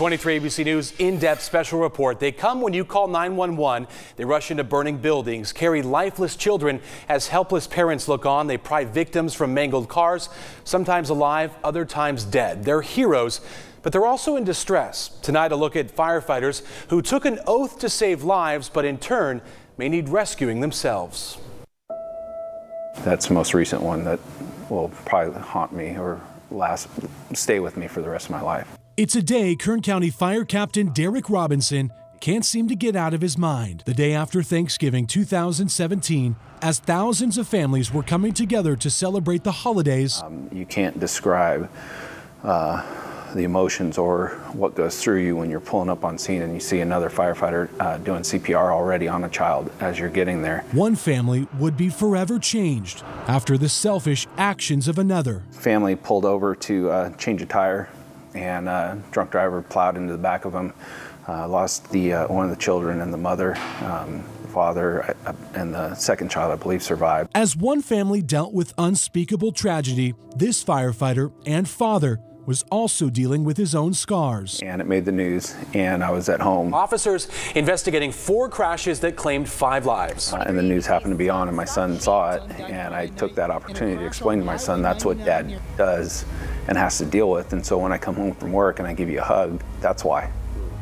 23 ABC News in-depth special report. They come when you call 911. They rush into burning buildings, carry lifeless children as helpless parents look on. They pry victims from mangled cars, sometimes alive, other times dead. They're heroes, but they're also in distress. Tonight, a look at firefighters who took an oath to save lives, but in turn may need rescuing themselves. That's the most recent one that will probably haunt me or stay with me for the rest of my life. It's a day Kern County Fire Captain Derek Robison can't seem to get out of his mind. The day after Thanksgiving 2017, as thousands of families were coming together to celebrate the holidays. You can't describe the emotions or what goes through you when you're pulling up on scene and you see another firefighter doing CPR already on a child as you're getting there. One family would be forever changed after the selfish actions of another. Family pulled over to change a tire, and drunk driver plowed into the back of him. Lost one of the children and the mother. Father and the second child, I believe, survived. As one family dealt with unspeakable tragedy, this firefighter and father was also dealing with his own scars. And it made the news, and I was at home. Officers investigating 4 crashes that claimed 5 lives. And the news happened to be on, and my son saw it, and I took that opportunity to explain to my son that's what Dad does and has to deal with. And so when I come home from work and I give you a hug, that's why.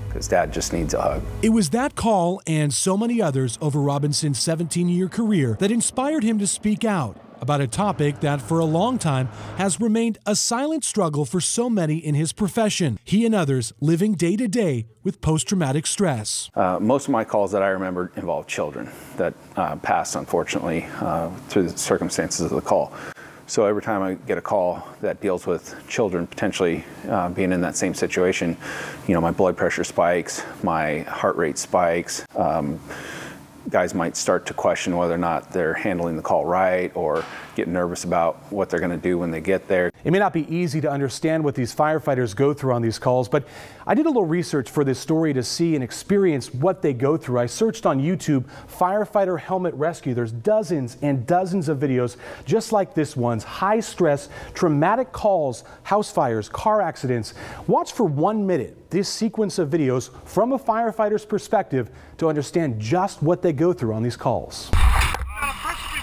Because Dad just needs a hug. It was that call and so many others over Robinson's 17-year career that inspired him to speak out about a topic that for a long time has remained a silent struggle for so many in his profession. He and others living day to day with post-traumatic stress. Most of my calls that I remember involved children that passed, unfortunately, through the circumstances of the call. So every time I get a call that deals with children potentially being in that same situation, you know, my blood pressure spikes, my heart rate spikes. Guys might start to question whether or not they're handling the call right or get nervous about what they're going to do when they get there. It may not be easy to understand what these firefighters go through on these calls, but I did a little research for this story to see and experience what they go through. I searched on YouTube, firefighter helmet rescue. There's dozens and dozens of videos just like this one's. High stress, traumatic calls, house fires, car accidents. Watch for 1 minute this sequence of videos from a firefighter's perspective to understand just what they go through on these calls. Possibly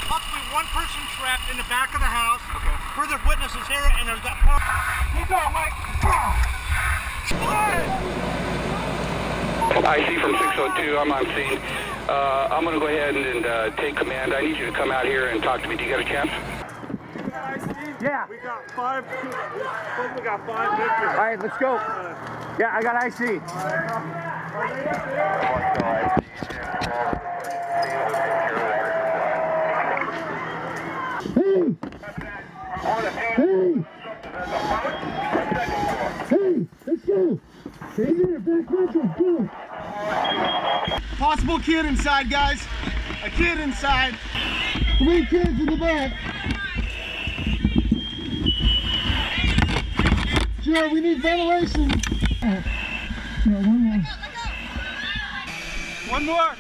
one person trapped in the back of the house. Okay. Further witnesses here, and there's that car. Keep going, Mike. IC from 602, I'm on scene. I'm going to go ahead and take command. I need you to come out here and talk to me. Do you got a chance? Yeah. We got 5 victims. All right, let's go. Yeah, I got IC. Hey, let's go. Possible kid inside, guys. A kid inside. 3 kids in the back. Joe, we need ventilation. One more.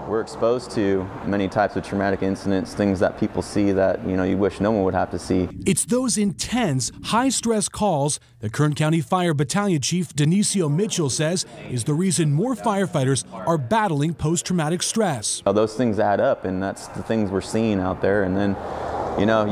We're exposed to many types of traumatic incidents, things that people see that, you know, you wish no one would have to see. It's those intense, high-stress calls that Kern County Fire Battalion Chief Dinisio Mitchell says is the reason more firefighters are battling post-traumatic stress. Those things add up, and that's the things we're seeing out there. And then, you know,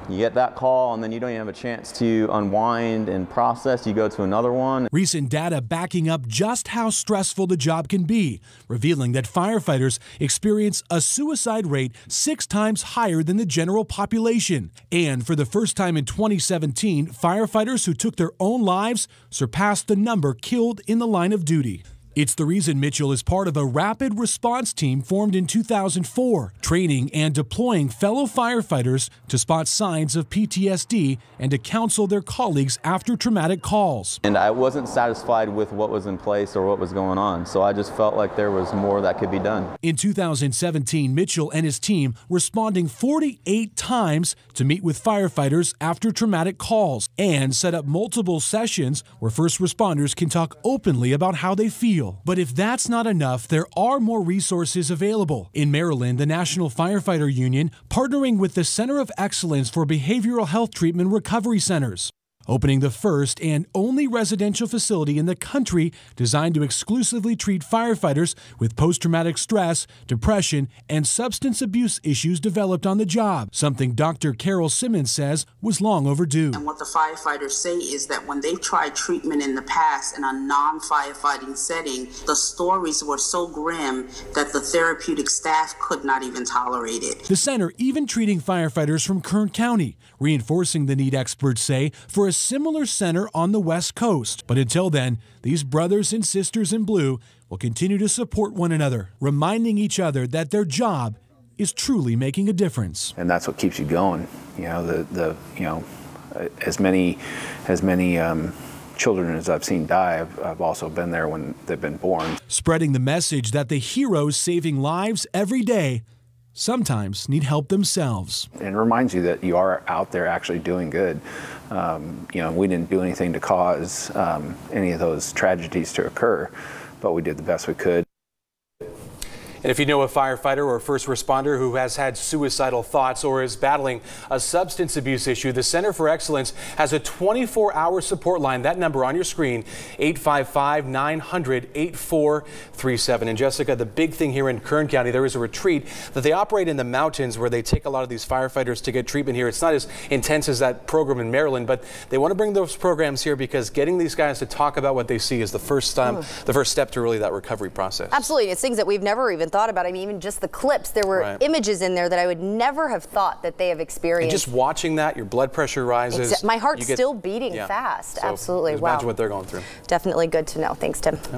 you get that call, and then you don't even have a chance to unwind and process. You go to another one. Recent data backing up just how stressful the job can be, revealing that firefighters experience a suicide rate 6 times higher than the general population. And for the first time in 2017, firefighters who took their own lives surpassed the number killed in the line of duty. It's the reason Mitchell is part of a rapid response team formed in 2004, training and deploying fellow firefighters to spot signs of PTSD and to counsel their colleagues after traumatic calls. And I wasn't satisfied with what was in place or what was going on, so I just felt like there was more that could be done. In 2017, Mitchell and his team responding 48 times to meet with firefighters after traumatic calls and set up multiple sessions where first responders can talk openly about how they feel. But if that's not enough, there are more resources available. In Maryland, the National Firefighting Union partnering with the Center of Excellence for Behavioral Health Treatment Recovery Centers, opening the first and only residential facility in the country designed to exclusively treat firefighters with post-traumatic stress, depression, and substance abuse issues developed on the job, something Dr. Simmons says was long overdue. And what the firefighters say is that when they've tried treatment in the past in a non-firefighting setting, the stories were so grim that the therapeutic staff could not even tolerate it. The center even treating firefighters from Kern County, reinforcing the need, experts say, for a similar center on the West Coast. But until then, these brothers and sisters in blue will continue to support one another, reminding each other that their job is truly making a difference. And that's what keeps you going. You know, as many children as I've seen die, I've also been there when they've been born. Spreading the message that the heroes saving lives every day sometimes need help themselves. And it reminds you that you are out there actually doing good. You know, we didn't do anything to cause any of those tragedies to occur, but we did the best we could. And if you know a firefighter or a first responder who has had suicidal thoughts or is battling a substance abuse issue, the Center for Excellence has a 24-hour support line. That number on your screen, 855-900-8437. And Jessica, the big thing here in Kern County, there is a retreat that they operate in the mountains where they take a lot of these firefighters to get treatment here. It's not as intense as that program in Maryland, but they want to bring those programs here because getting these guys to talk about what they see is the first step to really that recovery process. Absolutely. It's things that we've never even thought about. I mean, even just the clips, there were images in there that I would never have thought that they have experienced. And just watching that, your blood pressure rises. My heart's still beating fast. So absolutely. Imagine what they're going through. Definitely good to know. Thanks, Tim. Yep.